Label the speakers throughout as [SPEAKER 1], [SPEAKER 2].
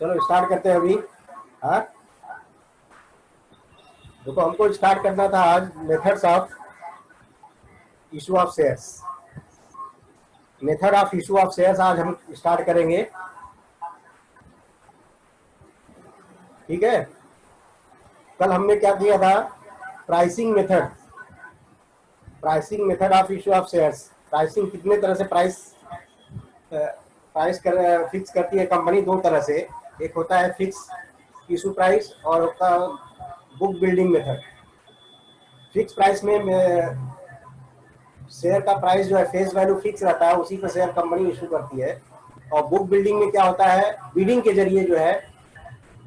[SPEAKER 1] चलो स्टार्ट करते हैं अभी। हाँ, देखो हमको स्टार्ट करना था आज methods of issue of shares. Method of issue of shares आज हम स्टार्ट करेंगे, ठीक है। कल हमने क्या किया था, pricing method, pricing method of issue of shares. Pricing कितने तरह से फिक्स करती है कंपनी, दो तरह से। एक होता है फिक्स इशू प्राइस और होता है book building method. Fix price में शेयर का प्राइस जो है फेस वैल्यू फिक्स रहता है, उसी पर शेयर कंपनी इशू करती है। और बुक बिल्डिंग में क्या होता है, बिडिंग के जरिए जो है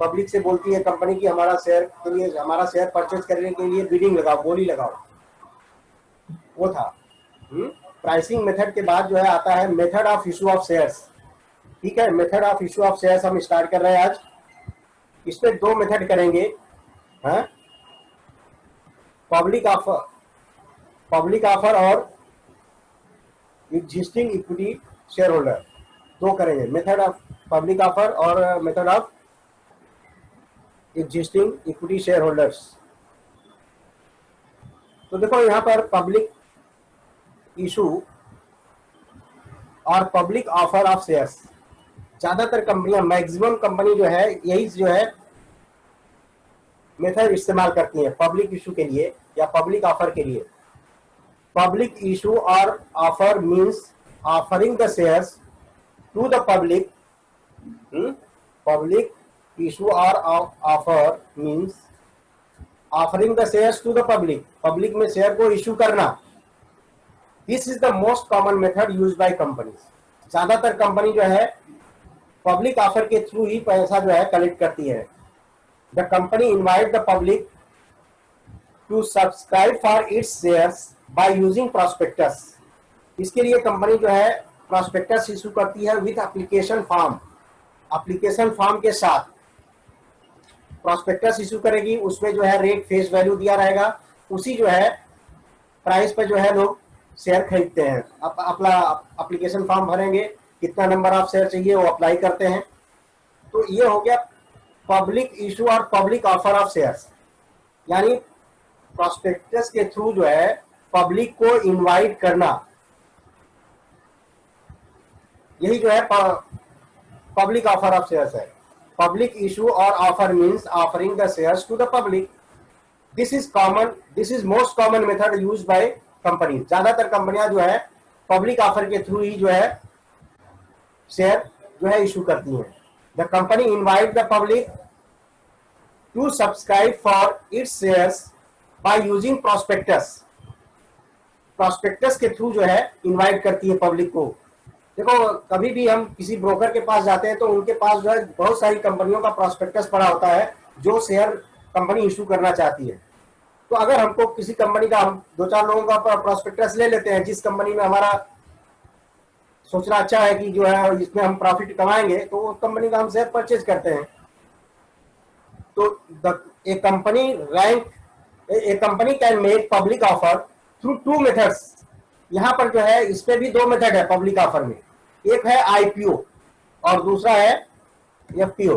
[SPEAKER 1] पब्लिक से बोलती है कंपनी की हमारा शेयर के लिए, हमारा शेयर परचेज करने के लिए बिडिंग लगाओ, बोली लगाओ। वो था प्राइसिंग मेथड के बाद जो है आता है method of issue of shares. ठीक है, method of issue of shares हम स्टार्ट कर रहे हैं आज। इसमें दो मेथड करेंगे, हाँ, पब्लिक ऑफर और एग्जिस्टिंग इक्विटी शेयर होल्डर, दो करेंगे। मेथड ऑफ पब्लिक ऑफर और method of existing equity share holders. तो देखो यहां पर पब्लिक इशू और पब्लिक ऑफर ऑफ शेयर्स, ज्यादातर कंपनियां, मैक्सिमम कंपनी जो है यही जो है मेथड इस्तेमाल करती हैं पब्लिक इशू के लिए या पब्लिक ऑफर के लिए। पब्लिक इशू और offer means offering the shares to the public. Public issue और offer means offering the shares to the public, public में शेयर को इशू करना। This is the most common method use by companies. ज्यादातर company जो है public offer के through ही पैसा जो है कलेक्ट करती है। The company invite the public to subscribe for its shares by using prospectus. इसके लिए कंपनी जो है प्रॉस्पेक्टस इशू करती है with application form, application form के साथ प्रॉस्पेक्टस इशू करेगी। उसमें जो है रेट फेस वैल्यू दिया रहेगा, उसी जो है प्राइस पर जो है लोग शेयर खरीदते हैं। अपना एप्लीकेशन फॉर्म भरेंगे, कितना नंबर ऑफ शेयर चाहिए वो अप्लाई करते हैं। तो ये हो गया पब्लिक इशू और पब्लिक ऑफर ऑफ शेयर्स, यानी प्रॉस्पेक्टस के थ्रू जो है पब्लिक को इनवाइट करना, यही जो है पब्लिक ऑफर ऑफ शेयर्स है। पब्लिक इशू और offer means offering the shares to the public. This is most common method used by company. ज्यादातर कंपनियां जो है पब्लिक ऑफर के थ्रू ही जो है शेयर जो है इशू करती हैं। The company invite the public to subscribe for its shares by using prospectus. Prospectus के थ्रू जो है इनवाइट करती है पब्लिक को। देखो कभी भी हम किसी ब्रोकर के पास जाते हैं तो उनके पास जो है बहुत सारी कंपनियों का प्रॉस्पेक्टस पड़ा होता है जो शेयर कंपनी इशू करना चाहती है। तो अगर हमको किसी कंपनी का, हम दो चार लोगों का प्रॉस्पेक्टस ले लेते हैं जिस कंपनी में हमारा सोचना अच्छा है कि जो है इसमें हम प्रॉफिट कमाएंगे, तो वो कंपनी का हम शेयर परचेज करते हैं। तो a company can make public offer through two methods. यहां पर जो है इस पे भी दो मेथड है पब्लिक ऑफर में, एक है आईपीओ और दूसरा है एफपीओ।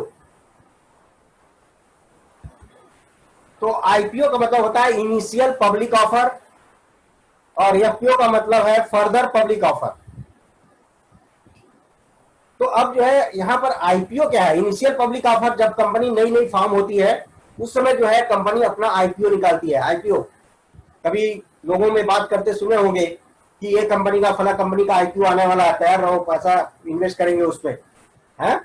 [SPEAKER 1] तो आईपीओ का मतलब होता है इनिशियल पब्लिक ऑफर और एफपीओ का मतलब है फर्दर पब्लिक ऑफर। तो अब जो है यहां पर आईपीओ क्या है, इनिशियल पब्लिक ऑफर। जब कंपनी नई नई फॉर्म होती है उस समय जो है कंपनी अपना आईपीओ निकालती है। आईपीओ कभी लोगों में बात करते सुने होंगे कि ये कंपनी का, फला कंपनी का आईपीओ आने वाला है, तैयार रहो, पैसा इन्वेस्ट करेंगे उसमें, है।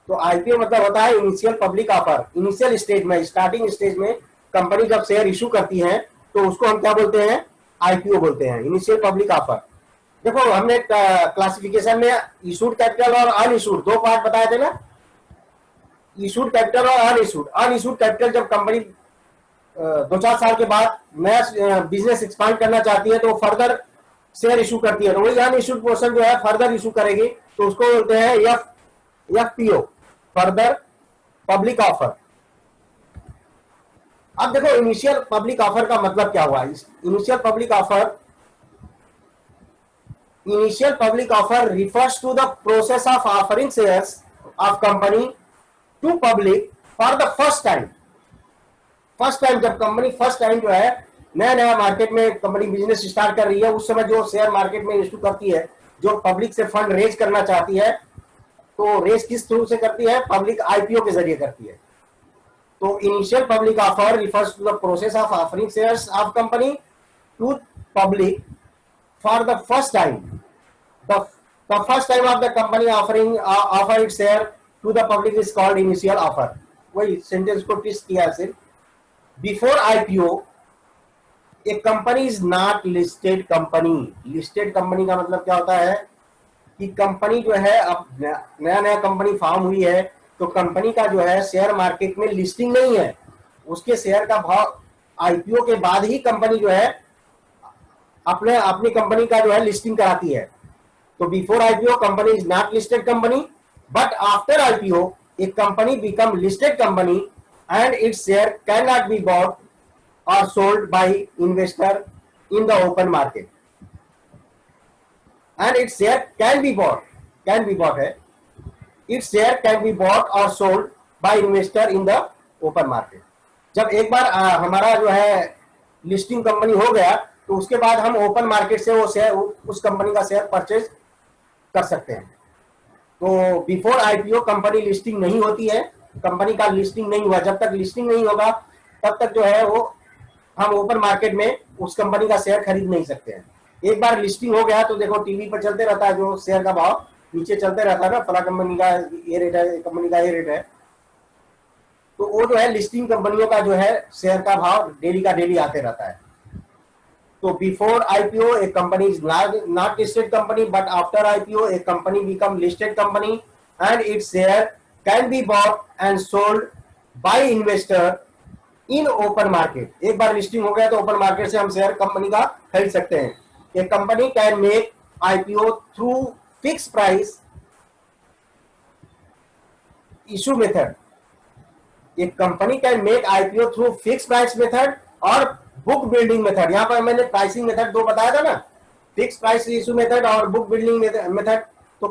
[SPEAKER 1] तो आईपीओ मतलब होता है initial public offer. Initial stage में, स्टार्टिंग स्टेज में कंपनी जब शेयर इशू करती है तो उसको हम क्या बोलते हैं, आईपीओ बोलते हैं, इनिशियल पब्लिक ऑफर। देखो हमने क्लासिफिकेशन में इशूड कैपिटल और अनइशूड दो पार्ट बताए थे ना, इशूड कैपिटल और अनइशूड। अनइशूड कैपिटल जब कंपनी 2-4 साल के बाद नया बिजनेस एक्सपांड करना चाहती है तो फर्दर शेयर इशू करती है, तो वही अनइशूड पोर्शन जो है फर्दर इशू करेगी, तो उसको बोलते हैं एफपीओ, फर्दर पब्लिक ऑफर। अब देखो इनिशियल पब्लिक ऑफर का मतलब क्या हुआ। Initial public offer refers to the process of offering shares of company to public for the first time. First time जब कंपनी फर्स्ट टाइम जो है नया नया मार्केट में कंपनी बिजनेस स्टार्ट कर रही है, उस समय जो शेयर मार्केट में इश्यू करती है, जो पब्लिक से फंड रेज करना चाहती है, तो रेज किस थ्रू से करती है? पब्लिक आईपीओ के जरिए करती है। तो initial public offer refers to the process of offering shares of company to public for the first time. The first time of the company offering offer its share to the public is called initial offer। वही sentence को twist किया सिर्फ। Before IPO a company is not listed company. Listed company का मतलब क्या होता है कि कंपनी जो है, अब नया नया कंपनी फॉर्म हुई है, तो कंपनी का जो है शेयर मार्केट में लिस्टिंग नहीं है, उसके शेयर का भाव आईपीओ के बाद ही कंपनी जो है अपनी कंपनी का जो है लिस्टिंग कराती है। तो before IPO company is not listed company, but after IPO a company become listed company and its share can not be bought or sold by investor in the open market. And its share can be bought है, its share can be bought or sold by investor in the open market. जब एक बार हमारा जो है listing company हो गया, तो उसके बाद हम ओपन मार्केट से वो शेयर, उस कंपनी का शेयर परचेज कर सकते हैं। तो बिफोर आईपीओ कंपनी लिस्टिंग नहीं होती है, कंपनी का लिस्टिंग नहीं हुआ। जब तक लिस्टिंग नहीं होगा तब तक जो है वो हम ओपन मार्केट में उस कंपनी का शेयर खरीद नहीं सकते हैं। एक बार लिस्टिंग हो गया तो देखो टीवी पर चलते रहता है, जो शेयर का भाव नीचे चलते रहता है ना, फला कंपनी का ये रेट है, कंपनी का ये रेट है। तो वो जो है लिस्टिंग कंपनियों का जो है शेयर का भाव डेली का डेली आते रहता है। So before IPO, a company is not listed company, but after IPO, a company become listed company, and its share can be bought and sold by investor in open market। एक बार listing हो गया तो open market से हम share company का खरीद सकते हैं। A company can make IPO through fixed price issue method। एक company can make IPO through fix price method और बुक बिल्डिंग मेथड। यहाँ पर मैंने प्राइसिंग मेथड दो बताया था ना, फिक्स प्राइस इशू मेथड और बुक बिल्डिंग मेथड। तो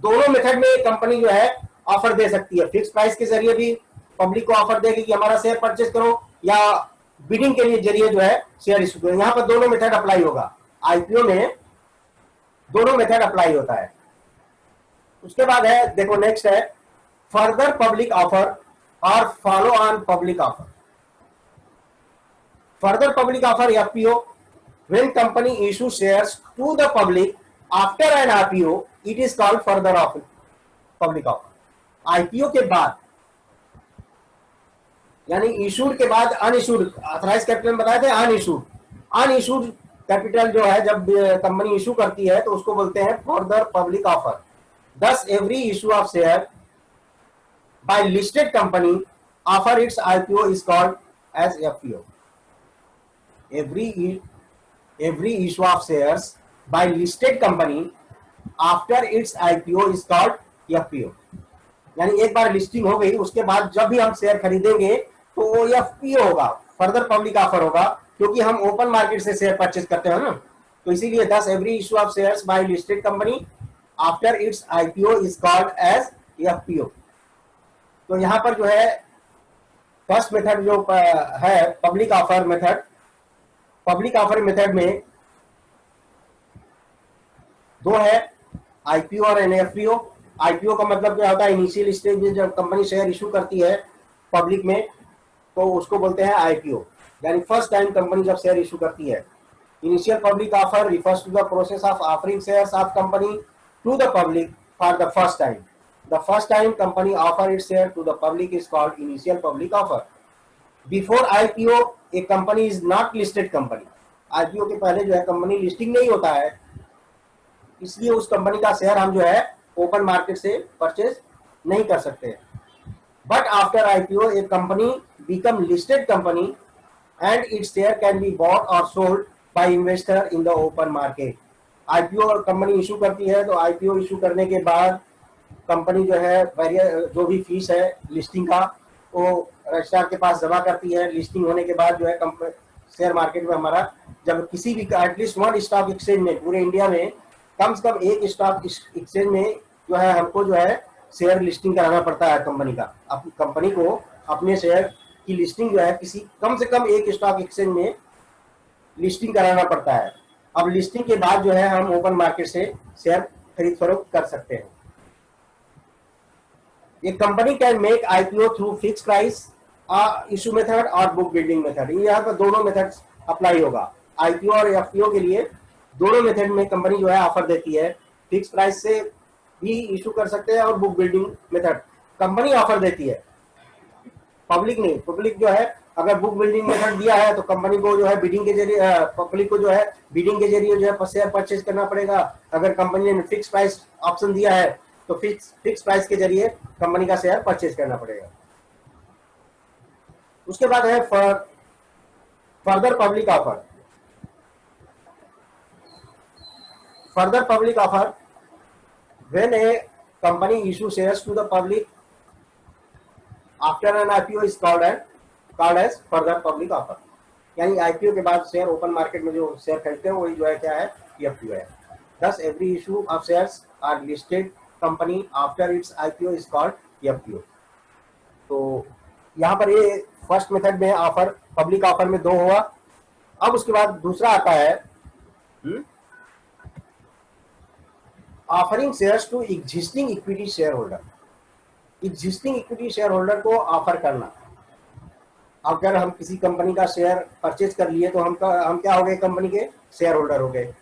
[SPEAKER 1] दोनों मेथड में कंपनी जो है ऑफर दे सकती है। फिक्स प्राइस के जरिए भी पब्लिक को ऑफर देगी कि हमारा शेयर परचेज करो, या बिडिंग के लिए जरिए जो है शेयर इशू करो। यहाँ पर दोनों मेथड अप्लाई होगा, आईपीओ में दोनों मेथड अप्लाई होता है। उसके बाद है, देखो नेक्स्ट है फर्दर पब्लिक ऑफर और follow on public offer. Further public offer FPO, when company issue shares to the public after an IPO, it is called further offer public offer। IPO के बाद यानी इशूड के बाद unissued, authorise capital में बताए थे unissued capital जो है जब कंपनी इशू करती है तो उसको बोलते हैं further public offer. Thus every issue of share by listed company after its IPO is called as FPO. every issue of shares by listed company after its IPO is called FPO। यानी एक बार listing हो गई उसके बाद जब भी हम share खरीदेंगे तो वो FPO होगा, फर्दर पब्लिक ऑफर होगा, क्योंकि हम ओपन मार्केट से शेयर परचेज करते हैं ना। तो इसीलिए thus every issue of shares by listed company after its IPO is called as FPO। तो यहाँ पर जो है फर्स्ट मेथड जो है public offer method, public offer method में दो है, आईपीओ और एनएफपीओ। आईपीओ का मतलब क्या होता है, इनिशियल स्टेज में जब कंपनी शेयर इशू करती है पब्लिक में तो उसको बोलते हैं आईपीओ, यानी फर्स्ट टाइम कंपनी जब शेयर इशू करती है। Initial public offer refers to the process of offering shares of company to the public for the first time. The first time company offer its share to the public is called initial public offer. Before IPO a company is not listed company. IPO के पहले जो है company listing नहीं होता है, इसलिए उस company का शेयर हम जो है ओपन मार्केट से परचेज नहीं कर सकते। But after IPO a company become listed company and its share can be bought or sold by investor in the open market. IPO company issue करती है तो आईपीओ इशू करने के बाद कंपनी जो है जो भी फीस है लिस्टिंग का वो रजिस्ट्रार के पास जमा करती है। लिस्टिंग होने के बाद जो है शेयर मार्केट में हमारा जब किसी भी एटलीस्ट वन स्टॉक एक्सचेंज में पूरे इंडिया में कम से कम एक स्टॉक एक्सचेंज में जो है हमको जो है शेयर लिस्टिंग कराना पड़ता है कंपनी का, कंपनी को अपने शेयर की लिस्टिंग जो है किसी कम से कम एक स्टॉक एक्सचेंज में लिस्टिंग कराना पड़ता है। अब लिस्टिंग के बाद जो है हम ओपन मार्केट से शेयर खरीद फरोख्त कर सकते हैं। ये company can make IPO through fix price issue method और बुक बिल्डिंग मेथड। यहाँ पर दोनों मेथड अप्लाई होगा। आईपीओ और एफपीओ के लिए दोनों मेथड में कंपनी जो है ऑफर देती है। फिक्स प्राइस से भी इशू कर सकते हैं और book building method company offer देती है, पब्लिक नहीं। पब्लिक जो है अगर बुक बिल्डिंग मेथड दिया है तो कंपनी को जो है बिडिंग के जरिए, पब्लिक को जो है बिडिंग के जरिए जो है शेयर परचेज करना पड़ेगा। अगर कंपनी ने फिक्स प्राइस ऑप्शन दिया है तो फिक्स प्राइस के जरिए कंपनी का शेयर परचेज करना पड़ेगा। उसके बाद है further public offer. Further public offer, when a company issue shares to the public after an IPO is called as further public offer। यानी आईपीओ के बाद शेयर ओपन मार्केट में जो शेयर खरीदते हैं वही जो है क्या है, एफपीओ है। Thus every issue of shares are listed company after its IPO is called FPO. तो यहाँ पर ये फर्स्ट मेथड में ऑफर, पब्लिक ऑफर में 2 हुआ। अब उसके बाद दूसरा आता है offering shares to existing equity share holder. Existing equity share holder को ऑफर करना। अगर हम किसी कंपनी का शेयर परचेज कर लिए तो हम क्या हो गए, कंपनी के शेयर होल्डर हो गए।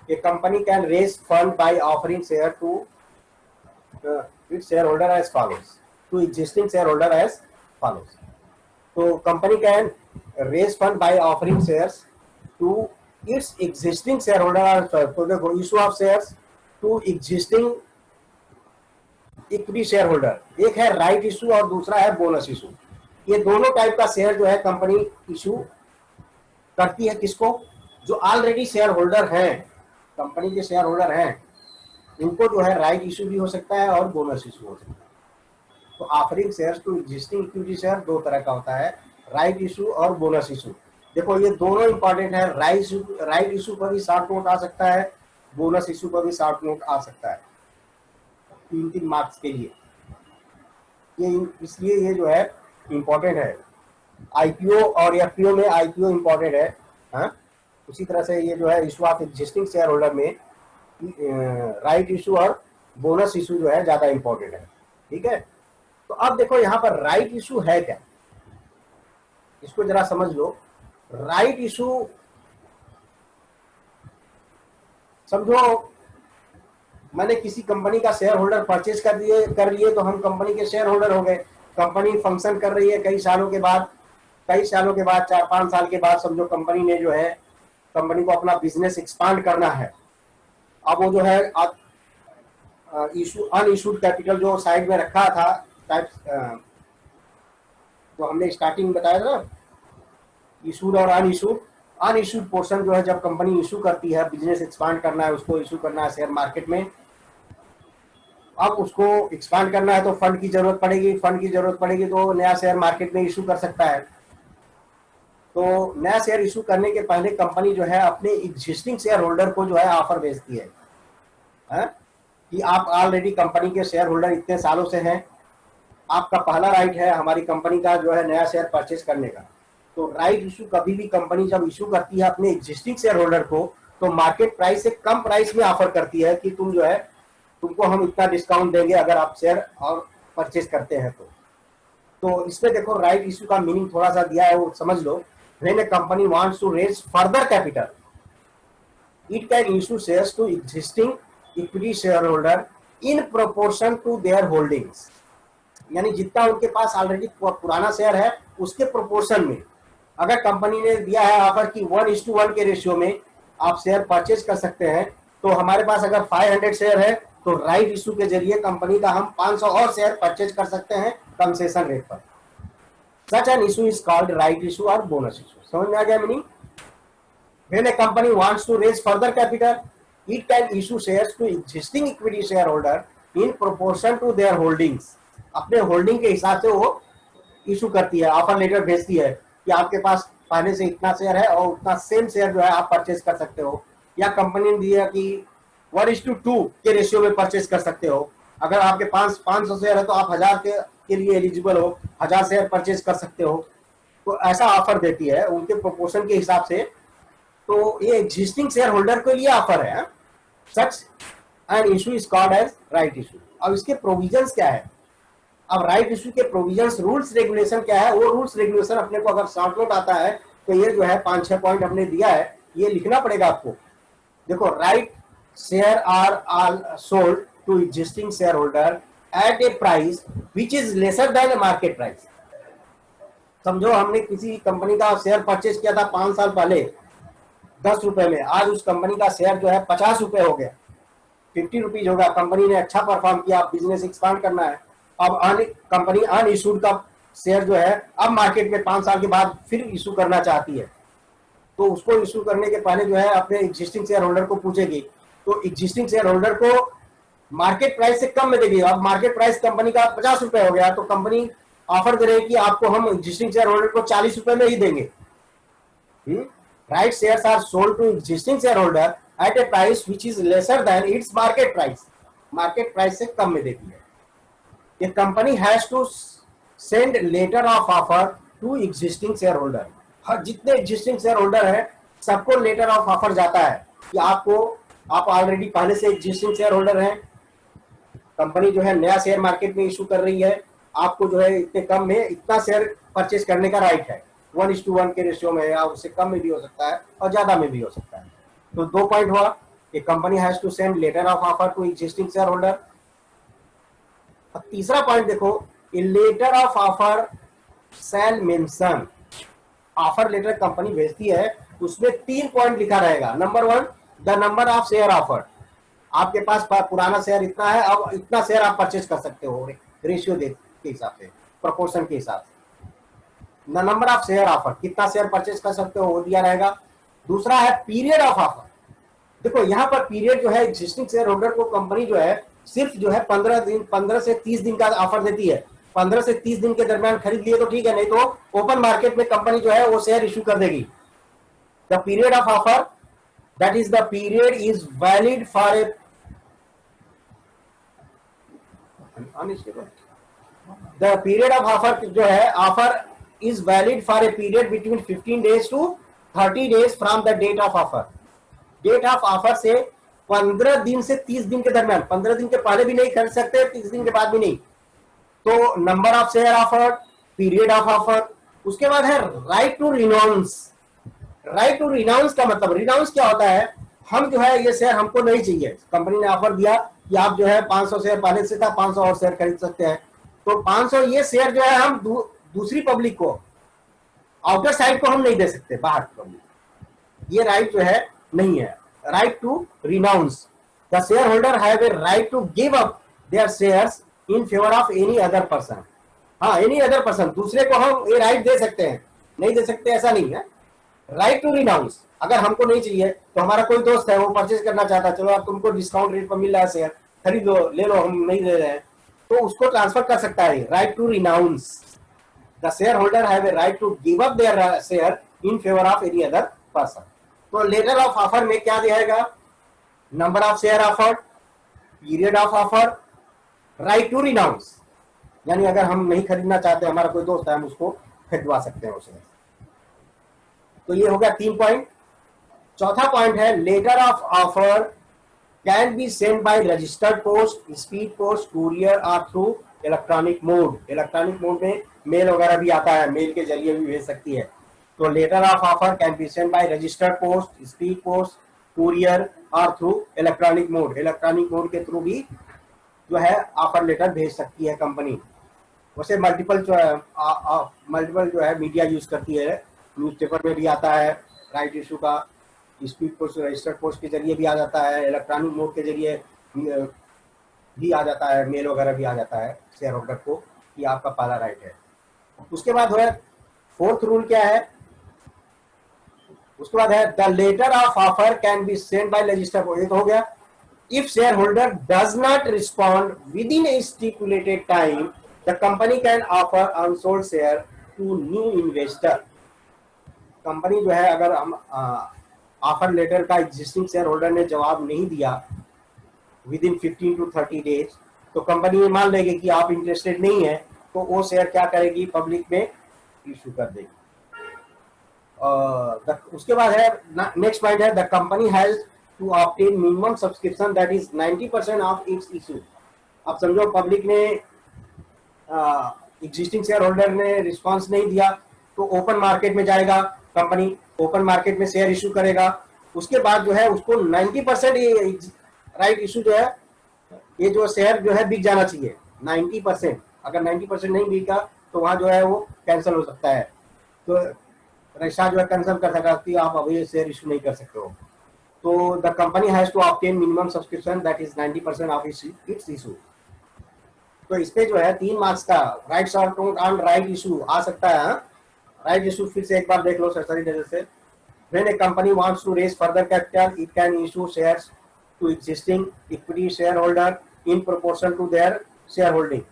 [SPEAKER 1] A company can raise fund by offering share to its shareholder as follows, to existing share holder as follows. तो company can raise fund by offering shares to its existing share holder. तो देखो, issue of shares to existing equity share holder, एक है right issue और दूसरा है bonus issue. ये दोनों टाइप का शेयर जो है कंपनी इशू करती है किसको, जो ऑलरेडी शेयर होल्डर हैं, कंपनी के शेयर होल्डर हैं, इनको जो है राइट इशू भी हो सकता है और बोनस इशू हो सकता है। तो offering shares to existing equity share 2 तरह का होता है, राइट इशू और बोनस इशू। देखो ये दोनों इंपॉर्टेंट है। राइट इशू पर भी शॉर्ट नोट आ सकता है, बोनस इशू पर भी शॉर्ट नोट आ सकता है, 3 मार्क्स के लिए। ये इसलिए ये जो है इंपॉर्टेंट है। आईपीओ और एफपीओ में आईपीओ इंपॉर्टेंट है, हाँ। उसी तरह से ये जो है issue of existing share holder में राइट इशू और बोनस इशू जो है ज्यादा इंपॉर्टेंट है, ठीक है। तो अब देखो यहाँ पर राइट इशू है क्या, इसको जरा समझ लो। राइट इशू समझो, मैंने किसी कंपनी का शेयर होल्डर परचेज कर लिए तो हम कंपनी के शेयर होल्डर हो गए। कंपनी फंक्शन कर रही है कई सालों के बाद, 4-5 साल के बाद समझो कंपनी ने जो है, कंपनी को अपना बिजनेस एक्सपांड करना है। अब वो जो है अनइशूड कैपिटल जो साइड में रखा था, तो हमने स्टार्टिंग में बताया था इशूड और अनइशूड पोर्शन जो है जब कंपनी इशू करती है, बिजनेस एक्सपांड करना है, उसको इशू करना है शेयर मार्केट में। अब उसको एक्सपांड करना है तो फंड की जरूरत पड़ेगी तो नया शेयर मार्केट में इशू कर सकता है। तो नया शेयर इशू करने के पहले कंपनी जो है अपने एग्जिस्टिंग शेयर होल्डर को जो है ऑफर भेजती है, कि आप ऑलरेडी कंपनी के शेयर होल्डर इतने सालों से हैं, आपका पहला राइट है हमारी कंपनी का जो है नया शेयर परचेज करने का। तो राइट इशू कभी भी कंपनी जब इशू करती है अपने एग्जिस्टिंग शेयर होल्डर को, तो मार्केट प्राइस से कम प्राइस में ऑफर करती है कि तुम जो है, तुमको हम इतना डिस्काउंट देंगे अगर आप शेयर और परचेज करते हैं तो इसमें देखो राइट इशू का मीनिंग थोड़ा सा दिया है, वो समझ लो। When a company wants to raise further capital, it can issue shares to existing equity share holder in proportion to their holdings. यानी जितना उनके पास ऑलरेडी पुराना शेयर है उसके प्रोपोर्शन में। अगर कंपनी ने दिया है ऑफर कि 1:1 के रेशियो में आप शेयर परचेज कर सकते हैं, तो हमारे पास अगर 500 शेयर है तो राइट इशू के जरिए कंपनी का हम 500 और शेयर परचेज कर सकते हैं कंसेशन रेट पर। Such an issue is called right issue और बोनस इशू। समझ में आ गया meaning? When a company wants to raise further capital, it can issue shares to existing equity share holder in proportion to their holdings. अपने holding के हिसाब से वो इशू करती है, ऑफर लेटर भेजती है कि आपके पास पहले से इतना शेयर है और उतना सेम शेयर जो है आप परचेज कर सकते हो। या कंपनी ने दिया कि 1:2 के रेशियो में परचेज कर सकते हो। अगर आपके पास 500 शेयर है तो आप 1000 के लिए एलिजिबल हो, 1000 शेयर परचेज कर सकते हो। तो ऐसा ऑफर देती है उनके प्रोपोर्शन के हिसाब से। तो ये एग्जिस्टिंग शेयर होल्डर के लिए ऑफर है। Such an issue is called as right issue. अब इसके प्रोविजंस क्या है? अब राइट इशू के प्रोविजंस, रूल्स रेगुलेशन क्या है? वो रूल्स रेगुलेशन अपने को अगर शॉर्ट नोट आता है तो ये जो है 5-6 पॉइंट हमने दिया है, ये लिखना पड़ेगा आपको। देखो, right share are sold to existing share holder at a price which is lesser than market price. समझो हमने किसी कंपनी का शेयर परचेज किया था 5 साल पहले 10 रुपए में, आज उस कंपनी का शेयर जो है 50 रुपए हो गया, 50 रुपीज होगा। कंपनी ने अच्छा परफॉर्म किया, बिजनेस एक्सपांड करना है। अब कंपनी अनइशूड का शेयर जो है अब मार्केट में 5 साल के बाद फिर इशू करना चाहती है, तो उसको इशू करने के पहले जो है अपने एग्जिस्टिंग शेयर होल्डर को पूछेगी। तो एग्जिस्टिंग शेयर होल्डर को मार्केट प्राइस से कम में देगी। अब मार्केट प्राइस कंपनी का 50 रुपए हो गया, तो कंपनी ऑफर दे रही है कि आपको हम एग्जिस्टिंग शेयर होल्डर को 40 रुपए में ही देंगे। Right shares are sold to existing share holder at a price which is lesser than its market price. Market price से कम में देती है। ये company has to send letter of offer to existing share holder. हर जितने existing share holder है सबको लेटर ऑफ ऑफर जाता है कि आप ऑलरेडी पहले से एग्जिस्टिंग शेयर होल्डर हैं, कंपनी जो है नया शेयर मार्केट में इशू कर रही है, आपको जो है इतने कम में इतना शेयर परचेज करने का राइट है। 1:1 के रेशियो में, या उससे कम में भी हो सकता है और ज्यादा में भी हो सकता है। तो 2 पॉइंट हुआ कि company has to send letter of offer to existing share holder. और तीसरा पॉइंट देखो, letter of offer shall mention. Offer letter company भेजती है, उसमें 3 पॉइंट लिखा रहेगा। Number 1, the number of share offer. आपके पास पुराना शेयर इतना है, अब इतना शेयर आप परचेज कर सकते हो रेशियो के हिसाब से, प्रोपोर्शन के हिसाब से। The number of share offer, कितना शेयर परचेज कर सकते हो वो दिया रहेगा। दूसरा है पीरियड ऑफ ऑफर। देखो यहाँ पर पीरियड जो है एग्जिस्टिंग शेयर होल्डर को कंपनी जो है सिर्फ जो है 15 से 30 दिन का ऑफर देती है। 15 से 30 दिन के दरमियान खरीद लिए तो ठीक है, नहीं तो ओपन मार्केट में कंपनी जो है वो शेयर इशू कर देगी। The period of offer, that is the period is valid for a the period of offer जो है, offer is valid for a period between 15 days to 30 days from the date of offer. Date of offer से 15 दिन से 30 दिन के दरमियान, 15 दिन के पहले भी नहीं खरीद सकते, 30 दिन के बाद भी नहीं। तो number of share offer, period of offer. उसके बाद है right to renounce. Right to renounce का मतलब, रिनाउंस क्या होता है? हम जो है ये शेयर हमको नहीं चाहिए, कंपनी ने ऑफर दिया कि आप जो है 500 शेयर पहले से था, 500 और शेयर खरीद सकते हैं। तो 500 ये शेयर जो है हम दूसरी पब्लिक को, आउटर साइड को हम नहीं दे सकते, बाहर पब्लिक, ये राइट जो है नहीं है। Right to renounce, the share holder have a right to give up their shares in favour of any other person. हाँ, एनी अदर पर्सन, दूसरे को हम ये राइट दे सकते हैं, नहीं दे सकते ऐसा नहीं है। राइट टू रिनाउंस, अगर हमको नहीं चाहिए तो हमारा कोई दोस्त है वो परचेज करना चाहता है, चलो आप तुमको डिस्काउंट रेट पर मिल रहा है शेयर, खरीद लो, ले लो, हम नहीं दे रहे हैं, तो उसको ट्रांसफर कर सकता है। Right to renounce, the share holder have a right to give up their share in favour of any other person. तो लेटर ऑफ ऑफर में क्या दिया? Number of share offer, period of offer, right to renounce, यानी अगर हम नहीं खरीदना चाहते, हमारा कोई दोस्त है, हम उसको खरीदवा सकते हैं उसे। तो ये हो गया 3 पॉइंट। चौथा पॉइंट है letter of offer can be send by registered post, speed post, courier or through electronic mode. Electronic mode में मेल वगैरह भी आता है, मेल के जरिए भी भेज सकती है। तो letter of offer can be send by registered post, speed post, courier or through electronic mode. Electronic mode के थ्रू भी जो है ऑफर लेटर भेज सकती है कंपनी। वैसे मल्टीपल जो है मीडिया यूज करती है, न्यूज़पेपर में भी आता है राइट इशू का, स्पीड पोस्ट रजिस्टर्ड पोस्ट के जरिए भी आ जाता है, इलेक्ट्रॉनिक मोड के जरिए भी आ जाता है, मेल वगैरह भी आ जाता है शेयर होल्डर को कि आपका पहला राइट है। उसके बाद है 4th रूल क्या है? उसके बाद है the letter of offer can be send by registered post. ये तो हो गया। If share holder does not respond within a stipulated time, the company can offer unsold share to new investor. Company जो है अगर हम offer letter का existing share holder ने जवाब नहीं दिया विद इन 15 to 30 days, तो कंपनी ये मान लेगी कि आप इंटरेस्टेड नहीं है, तो वो शेयर क्या करेगी, पब्लिक में इशू कर देगी। उसके बाद है नेक्स्ट पॉइंट है the company has to obtain minimum subscription that is 90% of its issue. अब समझो पब्लिक ने एग्जिस्टिंग शेयर होल्डर ने रिस्पांस नहीं दिया, तो ओपन मार्केट में जाएगा, कंपनी ओपन मार्केट में शेयर इशू करेगा। उसके बाद जो है उसको 90% राइट इशू जो है, ये जो शेयर जो है बिक जाना चाहिए 90%। अगर 90% नहीं बिका तो वहां जो है वो कैंसिल हो सकता है, तो रजिस्ट्रार जो है कैंसिल कर सकता है कि आप अभी शेयर इशू नहीं कर सकते हो। तो the company has to obtain minimum subscription that is 90% of its issue. तो इस पे जो है 3 मार्क्स का write short on right issue आ सकता है। राइट इशू फिर से एक बार देख लो सरसरी नजर से। When a company wants to raise further capital, it can issue shares to existing equity shareholder in proportion to their shareholding.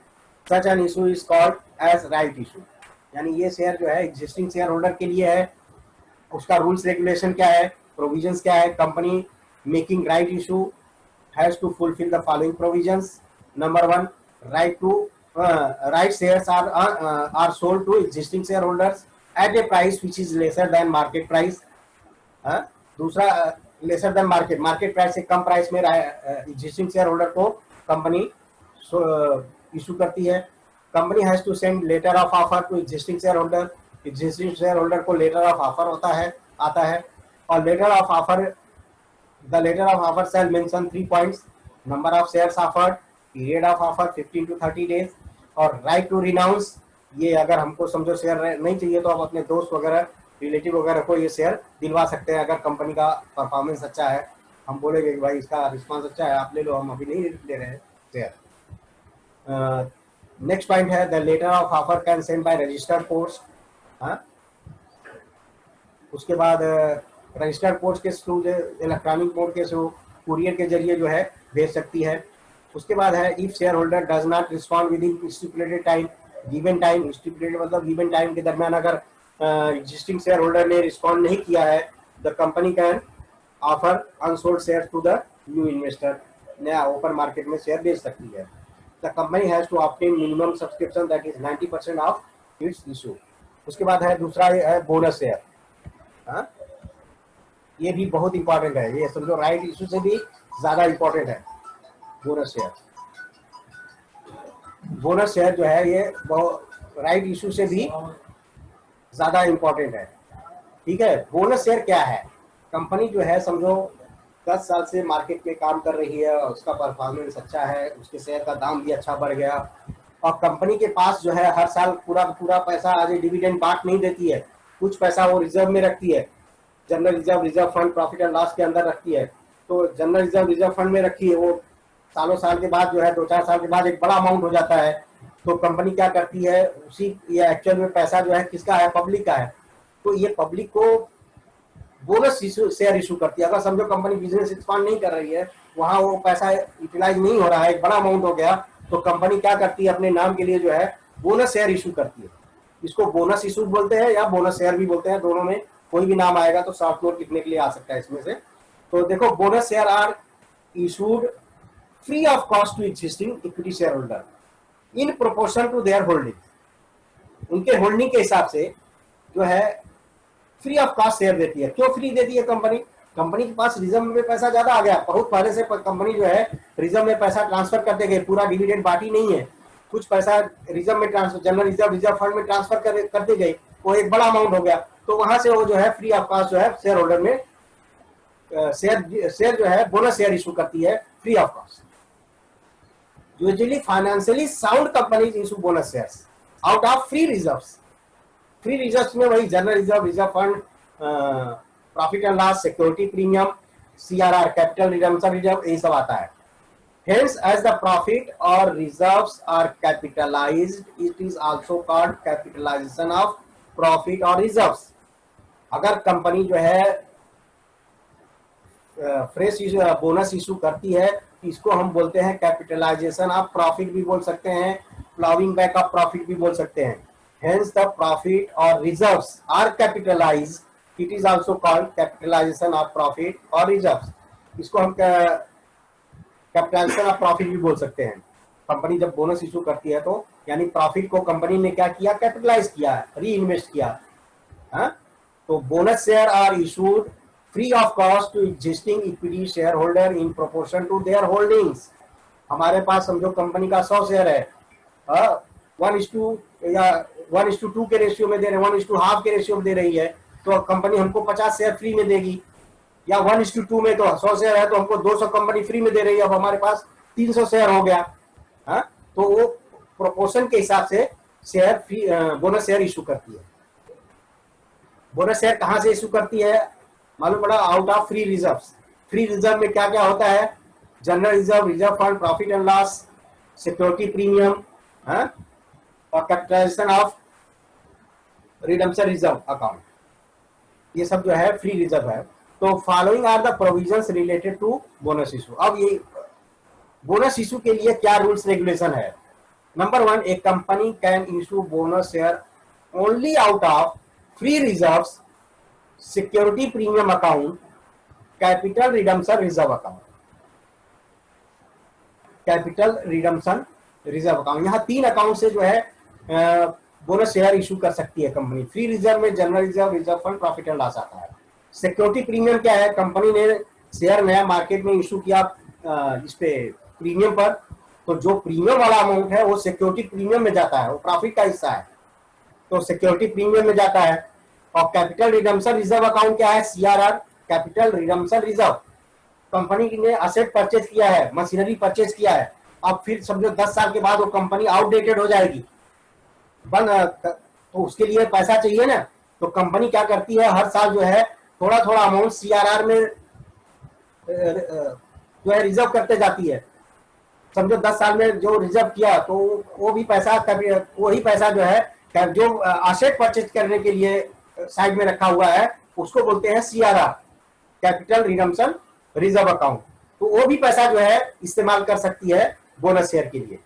[SPEAKER 1] Such an issue is called as right issue. यानी ये share जो है एग्जिस्टिंग शेयर होल्डर के लिए है, उसका rules regulation क्या है, प्रोविजंस क्या है। Company making right issue has to fulfil the following provisions. Number 1, right shares are sold to existing shareholders at a price which is lesser than market price। दूसरा lesser than market price से कम price में existing share holder को company issue करती है। Company has to send letter of offer to existing share holder. Existing share holder को letter of offer आता है और letter of offer the letter of offer shall mention 3 points. Number of shares offered, period of offer 15 to 30 days और right to renounce. ये अगर हमको समझो share नहीं चाहिए तो आप अपने दोस्त वगैरह रिलेटिव वगैरह को ये शेयर दिलवा सकते हैं। अगर कंपनी का परफॉर्मेंस अच्छा है, हम बोलेंगे कि भाई इसका रिस्पांस अच्छा है, आप ले लो, हम अभी नहीं ले रहे हैं शेयर। नेक्स्ट पॉइंट है the letter of offer can send by registered post. उसके बाद रजिस्टर्ड पोस्ट के थ्रू इलेक्ट्रॉनिक मोड के थ्रू कुरियर के जरिए जो है भेज सकती है। उसके बाद है if share holder does not respond within stipulated time, given time, stipulated मतलब गिवन टाइम के दरमियान अगर एग्जिस्टिंग शेयर होल्डर ने रिस्पॉन्ड नहीं किया है, the company can offer unsold share to the new investor. नया ओपन मार्केट में शेयर बेच सकती है। The company has to obtain minimum subscription that is 90% of its issue. उसके बाद है दूसरा है बोनस शेयर। ये भी बहुत इंपॉर्टेंट है, ये समझो राइट इशू से भी ज्यादा इंपॉर्टेंट है बोनस शेयर। बोनस शेयर जो है ये राइट इशू से भी ज्यादा इंपॉर्टेंट है। ठीक है, बोनस शेयर क्या है? कंपनी जो है समझो 10 साल से मार्केट में काम कर रही है और उसका परफॉर्मेंस अच्छा है, उसके शेयर का दाम भी अच्छा बढ़ गया और कंपनी के पास जो है हर साल पूरा पैसा आज डिविडेंड बांट नहीं देती है, कुछ पैसा वो रिजर्व में रखती है, general reserve fund profit and loss के अंदर रखती है। तो जनरल रिजर्व फंड में रखी है, वो साल के बाद जो है 2-4 साल के बाद एक बड़ा अमाउंट हो जाता है। तो कंपनी क्या करती है, उसी ये एक्चुअल में पैसा जो है किसका है, पब्लिक का है। तो ये पब्लिक को बोनस शेयर इशू करती है। अगर समझो कंपनी बिजनेस एक्सपांड नहीं कर रही है, वहां वो पैसा यूटिलाइज नहीं हो रहा है, एक बड़ा अमाउंट हो गया, तो कंपनी क्या करती है, अपने नाम के लिए जो है बोनस शेयर इशू करती है। इसको बोनस इशू बोलते हैं या बोनस शेयर भी बोलते हैं, दोनों में कोई भी नाम आएगा तो शॉर्ट नोट लिखने के लिए आ सकता है इसमें से। तो देखो bonus share are issued free of cost to existing equity share holder in proportion to their holding. उनके होल्डिंग के हिसाब से जो है फ्री ऑफ कॉस्ट शेयर देती है। क्यों फ्री देती है कंपनी? कंपनी के पास रिजर्व में पैसा ज्यादा आ गया, बहुत पहले से कंपनी जो है रिजर्व में पैसा ट्रांसफर करते गए, पूरा डिविडेंड बांटी नहीं है, कुछ पैसा रिजर्व में ट्रांसफर, जनरल रिजर्व फंड में ट्रांसफर करते गए, वो एक बड़ा अमाउंट हो गया। तो वहां से वो जो है फ्री ऑफ कॉस्ट जो है शेयर होल्डर में शेयर जो है बोनस शेयर इशू करती है free of cost. Usually financially sound companies issue bonus shares out of free reserves. Free reserves में वही general reserve fund, profit and loss, security premium, CRR, capital redemption reserve, यही सब आता है। Hence, as the profit or reserves are capitalized, it is also called capitalization of profit or reserves। अगर company जो है fresh bonus issue करती है, इसको हम बोलते हैं कैपिटलाइजेशन ऑफ प्रॉफिट भी बोल सकते हैं, प्लाविंग बैक ऑफ प्रॉफिट भी बोल सकते हैं। Hence, the profit or reserves are capitalized, it is also called capitalization of profit or reserves। इसको हम कैपिटलाइजेशन ऑफ प्रॉफिट भी बोल सकते हैं। कंपनी जब बोनस इशू करती है तो यानी प्रॉफिट को कंपनी ने क्या किया, कैपिटलाइज किया, री इन्वेस्ट किया। हाँ, तो bonus share are issued free of cost to existing equity share holder in proportion to their holdings. हमारे पास समझो कंपनी का 100 शेयर है, 1:2 या 1:2 के रेशियो में दे रहे, 1:2 के रेशियो में दे रही है, तो कंपनी हमको 50 शेयर फ्री में देगी। या 1:2 में तो 100 शेयर है तो हमको 200 कंपनी फ्री में दे रही है, अब हमारे पास 300 शेयर हो गया। हाँ, तो वो प्रोपोर्शन के हिसाब से share free bonus share issue करती है। बोनस शेयर कहां से इशू करती है मालूम पड़ा, out of free reserve. Free reserve में क्या क्या होता है, general reserve, reserve fund, profit and loss, security premium, और capitalisation of redemption reserve account, ये सब जो है फ्री रिजर्व है। तो following are the provisions related to bonus issue. अब ये बोनस इशू के लिए क्या रूल्स रेगुलेशन है। Number 1, a company can issue bonus share only out of free reserves, security premium account, capital redemption reserve account. Capital redemption reserve account, यहाँ 3 account से जो है बोनस शेयर इशू कर सकती है कंपनी। फ्री रिजर्व में general reserve, reserve fund, profit and loss आता है। सिक्योरिटी प्रीमियम क्या है, कंपनी ने शेयर नया मार्केट में इशू किया इस पे प्रीमियम पर, तो जो प्रीमियम वाला अमाउंट है वो सिक्योरिटी प्रीमियम में जाता है, वो प्रॉफिट का हिस्सा है, तो सिक्योरिटी प्रीमियम में जाता है। और कैपिटल रिडम्पशन रिजर्व अकाउंट क्या है, CRR, capital redemption reserve. Company ने असेट परचेज किया है, मशीनरी परचेज किया है, अब फिर समझो 10 साल के बाद वो कंपनी आउटडेटेड हो जाएगी, तो उसके लिए पैसा चाहिए ना, तो कंपनी क्या करती है, हर साल जो है थोड़ा थोड़ा अमाउंट CRR में जो है रिजर्व करते जाती है। समझो 10 साल में जो रिजर्व किया तो वो भी पैसा, वही पैसा जो है जो असेट परचेज करने के लिए साइड में रखा हुआ है उसको बोलते हैं CRR, capital redemption reserve account. तो वो भी पैसा जो है इस्तेमाल कर सकती है बोनस शेयर के लिए।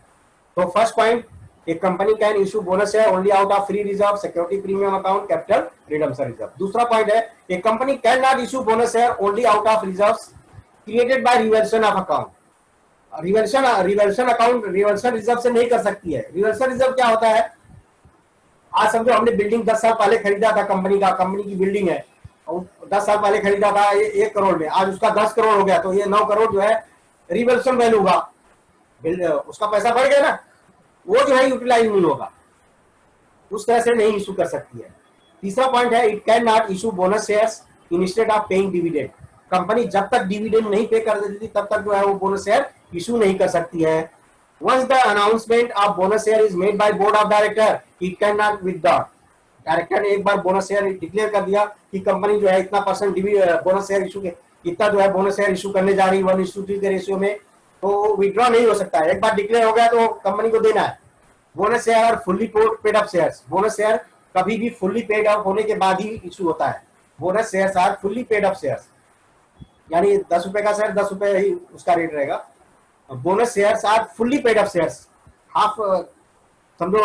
[SPEAKER 1] तो first point, a company can issue bonus share only out of free reserve, security premium account, capital redemption reserve. दूसरा पॉइंट है, a company cannot issue bonus share only out of reserves created by reversion of account. Reversion account reversion reserve से नहीं कर सकती है। Reversion reserve क्या होता है, आज समझो हमने बिल्डिंग 10 साल पहले खरीदा था, कंपनी की बिल्डिंग है, 10 साल पहले खरीदा था 1 करोड़ में, आज उसका 10 करोड़ हो गया, तो ये 9 करोड़ जो है रिवर्सन वैल्यू होगा, उसका पैसा बढ़ गया ना, वो जो है यूटिलाइज नहीं होगा, उस तरह से नहीं इशू कर सकती है। तीसरा पॉइंट है, it can not issue bonus shares instead of paying dividend. Company जब तक डिविडेंड नहीं पे कर देती तब तक जो है वो बोनस शेयर इशू नहीं कर सकती है। Once the announcement of bonus share is made by board of director, it can not withdraw. Director ने एक बार बोनस शेयर डिक्लेयर कर दिया कि कंपनी जो है इतना परसेंट बोनस शेयर इशू के इतना जो है बोनस शेयर इशू करने जा रही है 1:2 के रेशियो में, तो विथड्रॉ नहीं हो सकता है। एक बार डिक्लेयर हो गया तो कंपनी को देना है। बोनस शेयर और fully paid up shares, bonus share कभी भी फुल्ली पेड अप होने के बाद ही इशू होता है। Bonus shares are fully paid up shares, यानी 10 रुपए का शेयर 10 रुपए ही उसका रेट रहेगा। Bonus shares are fully paid up shares, half समझो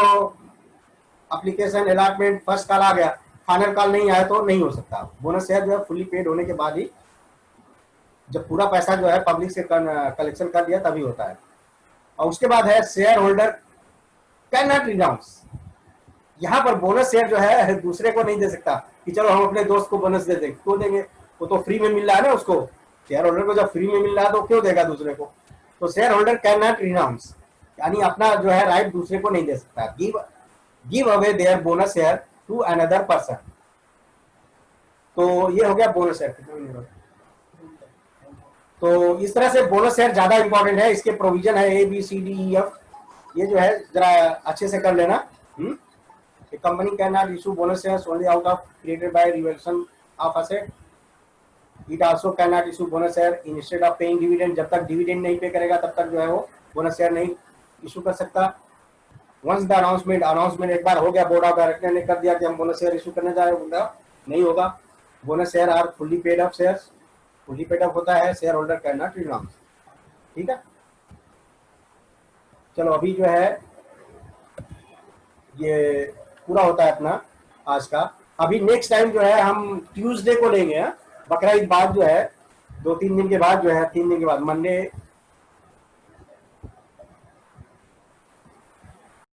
[SPEAKER 1] एप्लीकेशन अलॉटमेंट फर्स्ट कॉल आ गया, फाइनल कॉल नहीं आया तो नहीं हो सकता। बोनस शेयर जो है फुल्ली पेड होने के बाद ही, जब पूरा पैसा जो है पब्लिक से कलेक्शन कर दिया तभी होता है। और उसके बाद है share holder can not renounce. यहाँ पर बोनस शेयर जो है दूसरे को नहीं दे सकता कि चलो हम अपने दोस्त को बोनस दे देंगे, क्यों देंगे, वो तो फ्री में मिल रहा है ना उसको। शेयर होल्डर को जब फ्री में मिल रहा है तो क्यों देगा दूसरे को। तो share holder can not renounce, यानी अपना जो है राइट दूसरे को नहीं दे सकता, give away their bonus share to another person. तो ये हो गया बोनस शेयर। तो इस तरह से बोनस शेयर ज्यादा इंपॉर्टेंट है, इसके प्रोविजन है ABCDEF, ये जो है जरा अच्छे से कर लेना। Company can not issue bonus shares only out of created by reversion of asset. It also can not issue bonus share instead of paying dividend, जब तक डिविडेंड नहीं पे करेगा तब तक जो है वो बोनस शेयर नहीं इशू कर सकता। वंस द अनाउंसमेंट एक बार हो गया, बोर्ड ऑफ डायरेक्टर ने कर दिया कि हम बोनस शेयर इशू करने जा रहे हैं, नहीं होगा। Bonus share are fully paid up shares, fully paid up होता है, share holder can not renounce. ठीक है, चलो अभी जो है ये पूरा होता है अपना आज का। अभी नेक्स्ट टाइम जो है हम ट्यूसडे को लेंगे, बकरा ईद बाद जो है 2-3 दिन के बाद जो है, 3 दिन के बाद मंडे